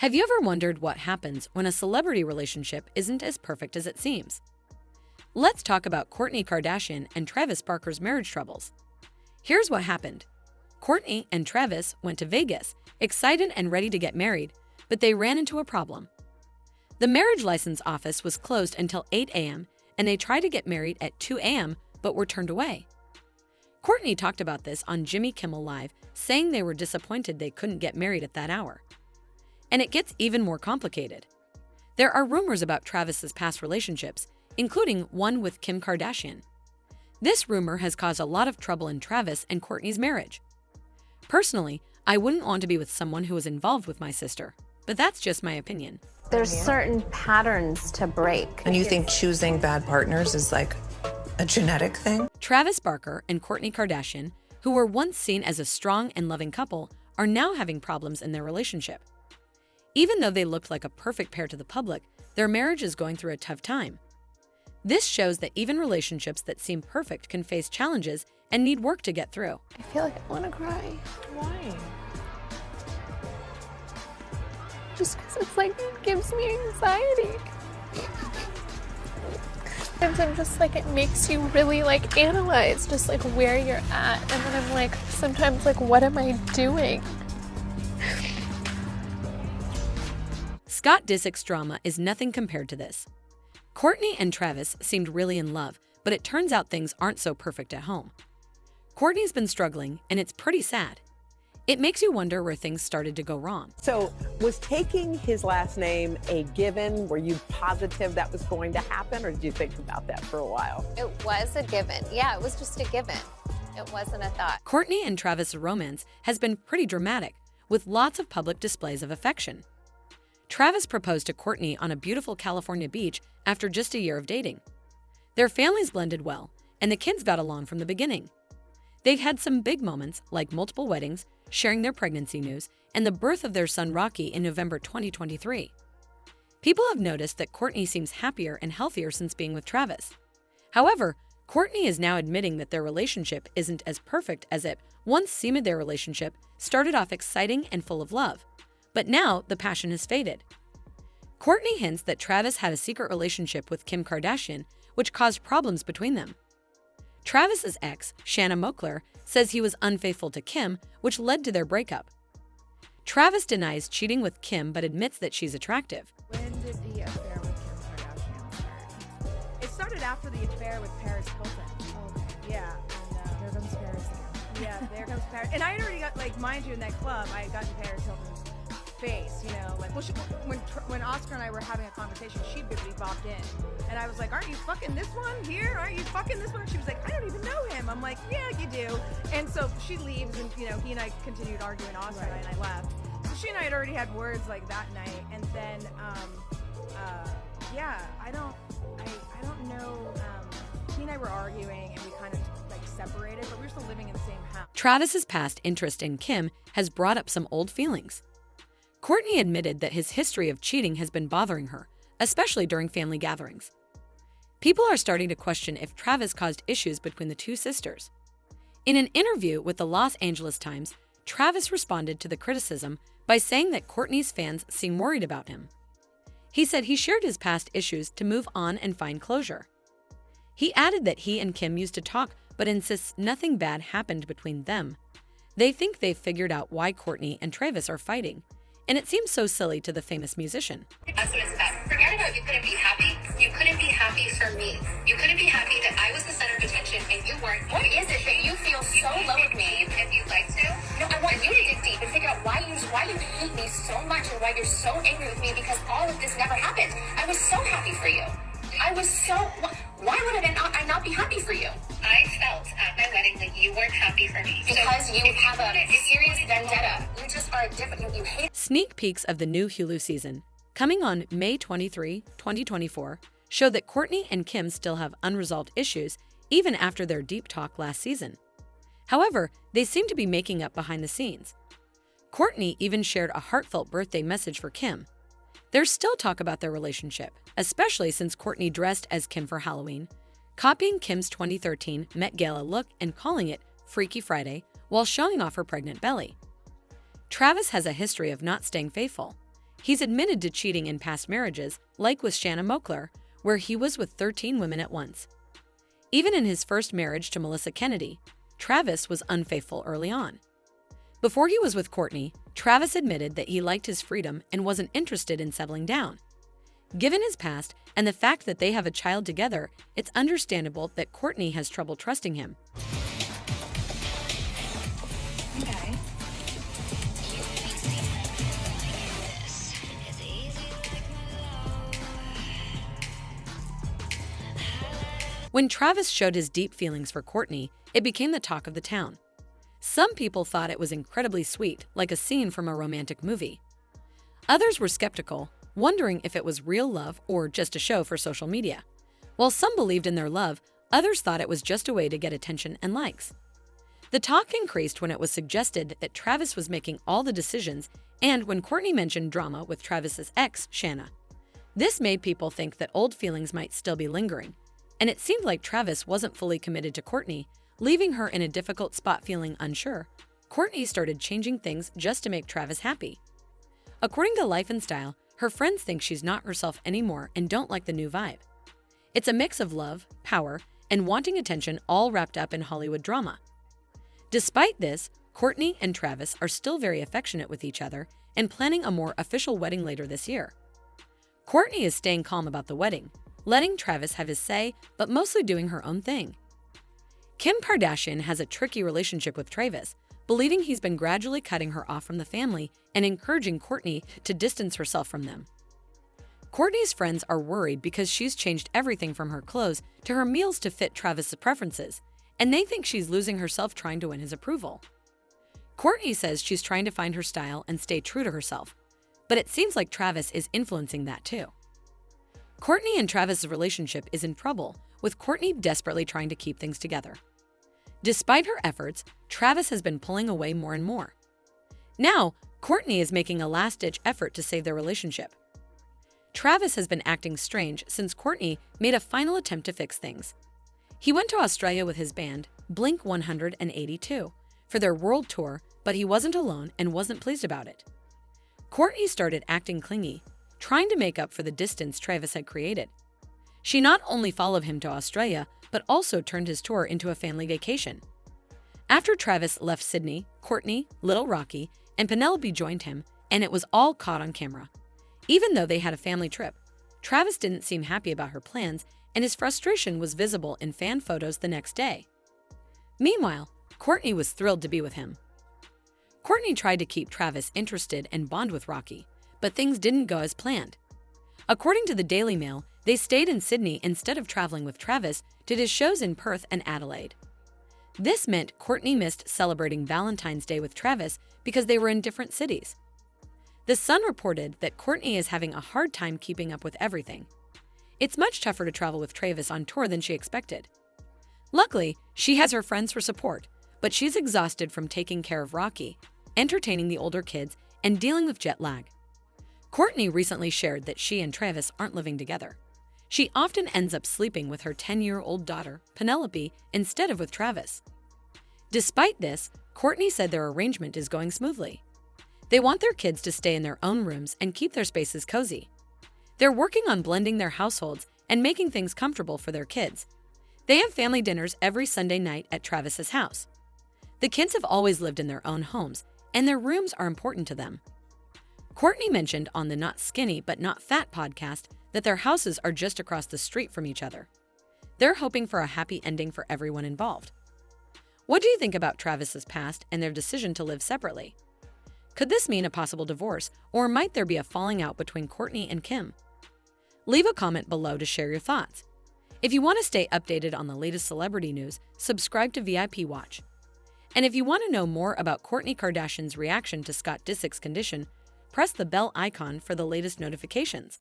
Have you ever wondered what happens when a celebrity relationship isn't as perfect as it seems? Let's talk about Kourtney Kardashian and Travis Barker's marriage troubles. Here's what happened. Kourtney and Travis went to Vegas, excited and ready to get married, but they ran into a problem. The marriage license office was closed until 8 a.m., and they tried to get married at 2 a.m., but were turned away. Kourtney talked about this on Jimmy Kimmel Live, saying they were disappointed they couldn't get married at that hour. And it gets even more complicated. There are rumors about Travis's past relationships, including one with Kim Kardashian. This rumor has caused a lot of trouble in Travis and Kourtney's marriage. Personally, I wouldn't want to be with someone who was involved with my sister, but that's just my opinion. There's certain patterns to break. And you think choosing bad partners is like a genetic thing? Travis Barker and Kourtney Kardashian, who were once seen as a strong and loving couple, are now having problems in their relationship. Even though they looked like a perfect pair to the public, their marriage is going through a tough time. This shows that even relationships that seem perfect can face challenges and need work to get through. I feel like I want to cry. Why? Just because it's like, it gives me anxiety. Sometimes I'm just like, it makes you really like analyze just like where you're at. And then I'm like, sometimes like, what am I doing? Scott Disick's drama is nothing compared to this. Kourtney and Travis seemed really in love, but it turns out things aren't so perfect at home. Kourtney's been struggling, and it's pretty sad. It makes you wonder where things started to go wrong. So was taking his last name a given? Were you positive that was going to happen, or did you think about that for a while? It was a given. Yeah, it was just a given. It wasn't a thought. Kourtney and Travis' romance has been pretty dramatic, with lots of public displays of affection. Travis proposed to Kourtney on a beautiful California beach after just a year of dating. Their families blended well, and the kids got along from the beginning. They've had some big moments, like multiple weddings, sharing their pregnancy news, and the birth of their son Rocky in November 2023. People have noticed that Kourtney seems happier and healthier since being with Travis. However, Kourtney is now admitting that their relationship isn't as perfect as it once seemed. Their relationship started off exciting and full of love, but now the passion has faded. Kourtney hints that Travis had a secret relationship with Kim Kardashian, which caused problems between them. Travis's ex, Shanna Moakler, says he was unfaithful to Kim, which led to their breakup. Travis denies cheating with Kim but admits that she's attractive. When did the affair with Kim Kardashian start? It started after the affair with Paris Hilton. Okay. Yeah. And, There comes Paris again. yeah, there comes Paris. And I had already got, like, mind you, in that club, I had gotten Paris Hilton's face, you know, like, well, when Oscar and I were having a conversation, she bippity bopped in, and I was like, aren't you fucking this one here? Aren't you fucking this one? And she was like, I don't even know him. I'm like, yeah, you do. And so she leaves, and, you know, he and I continued arguing, Oscar and I left. So she and I had already had words like that night, and then, yeah, I don't know, he and I were arguing, and we kind of, like, separated, but we were still living in the same house. Travis's past interest in Kim has brought up some old feelings. Kourtney admitted that his history of cheating has been bothering her, especially during family gatherings. People are starting to question if Travis caused issues between the two sisters. In an interview with the Los Angeles Times, Travis responded to the criticism by saying that Kourtney's fans seem worried about him. He said he shared his past issues to move on and find closure. He added that he and Kim used to talk, but insists nothing bad happened between them. They think they've figured out why Kourtney and Travis are fighting, and it seems so silly to the famous musician. That's what it's about. Forget about you couldn't be happy. You couldn't be happy for me. You couldn't be happy that I was the center of attention and you weren't. What is it that you feel so low with me? If you'd like to. No, I want you to dig deep and figure out why you hate me so much and why you're so angry with me, because all of this never happened. I was so happy for you. Why would I not be happy for you? I felt at my wedding that you weren't happy for me. Because you have a serious vendetta. You just are different. You hate. Sneak peeks of the new Hulu season, coming on May 23, 2024, show that Kourtney and Kim still have unresolved issues even after their deep talk last season. However, they seem to be making up behind the scenes. Kourtney even shared a heartfelt birthday message for Kim. There's still talk about their relationship, especially since Kourtney dressed as Kim for Halloween, copying Kim's 2013 Met Gala look and calling it Freaky Friday while showing off her pregnant belly. Travis has a history of not staying faithful. He's admitted to cheating in past marriages, like with Shanna Moakler, where he was with 13 women at once. Even in his first marriage to Melissa Kennedy, Travis was unfaithful early on. Before he was with Kourtney, Travis admitted that he liked his freedom and wasn't interested in settling down. Given his past and the fact that they have a child together, it's understandable that Kourtney has trouble trusting him. Okay. When Travis showed his deep feelings for Kourtney, it became the talk of the town. Some people thought it was incredibly sweet, like a scene from a romantic movie. Others were skeptical, wondering if it was real love or just a show for social media. While some believed in their love, others thought it was just a way to get attention and likes. The talk increased when it was suggested that Travis was making all the decisions and when Kourtney mentioned drama with Travis's ex, Shanna. This made people think that old feelings might still be lingering, and it seemed like Travis wasn't fully committed to Kourtney, leaving her in a difficult spot feeling unsure. Kourtney started changing things just to make Travis happy. According to Life and Style, her friends think she's not herself anymore and don't like the new vibe. It's a mix of love, power, and wanting attention all wrapped up in Hollywood drama. Despite this, Kourtney and Travis are still very affectionate with each other and planning a more official wedding later this year. Kourtney is staying calm about the wedding, letting Travis have his say, but mostly doing her own thing. Kim Kardashian has a tricky relationship with Travis, believing he's been gradually cutting her off from the family and encouraging Kourtney to distance herself from them. Kourtney's friends are worried because she's changed everything from her clothes to her meals to fit Travis's preferences, and they think she's losing herself trying to win his approval. Kourtney says she's trying to find her style and stay true to herself, but it seems like Travis is influencing that too. Kourtney and Travis's relationship is in trouble, with Kourtney desperately trying to keep things together. Despite her efforts, Travis has been pulling away more and more. Now, Kourtney is making a last-ditch effort to save their relationship. Travis has been acting strange since Kourtney made a final attempt to fix things. He went to Australia with his band, Blink-182, for their world tour, but he wasn't alone and wasn't pleased about it. Kourtney started acting clingy, trying to make up for the distance Travis had created. She not only followed him to Australia, but also turned his tour into a family vacation. After Travis left Sydney, Kourtney, Little Rocky, and Penelope joined him, and it was all caught on camera. Even though they had a family trip, Travis didn't seem happy about her plans, and his frustration was visible in fan photos the next day. Meanwhile, Kourtney was thrilled to be with him. Kourtney tried to keep Travis interested and bond with Rocky, but things didn't go as planned. According to the Daily Mail, they stayed in Sydney instead of traveling with Travis to his shows in Perth and Adelaide. This meant Kourtney missed celebrating Valentine's Day with Travis because they were in different cities. The Sun reported that Kourtney is having a hard time keeping up with everything. It's much tougher to travel with Travis on tour than she expected. Luckily, she has her friends for support, but she's exhausted from taking care of Rocky, entertaining the older kids, and dealing with jet lag. Kourtney recently shared that she and Travis aren't living together. She often ends up sleeping with her 10-year-old daughter, Penelope, instead of with Travis. Despite this, Kourtney said their arrangement is going smoothly. They want their kids to stay in their own rooms and keep their spaces cozy. They're working on blending their households and making things comfortable for their kids. They have family dinners every Sunday night at Travis's house. The kids have always lived in their own homes, and their rooms are important to them. Kourtney mentioned on the Not Skinny But Not Fat podcast that their houses are just across the street from each other. They're hoping for a happy ending for everyone involved. What do you think about Travis's past and their decision to live separately? Could this mean a possible divorce, or might there be a falling out between Kourtney and Kim? Leave a comment below to share your thoughts. If you want to stay updated on the latest celebrity news, subscribe to VIP Watch. And if you want to know more about Kourtney Kardashian's reaction to Scott Disick's condition, press the bell icon for the latest notifications.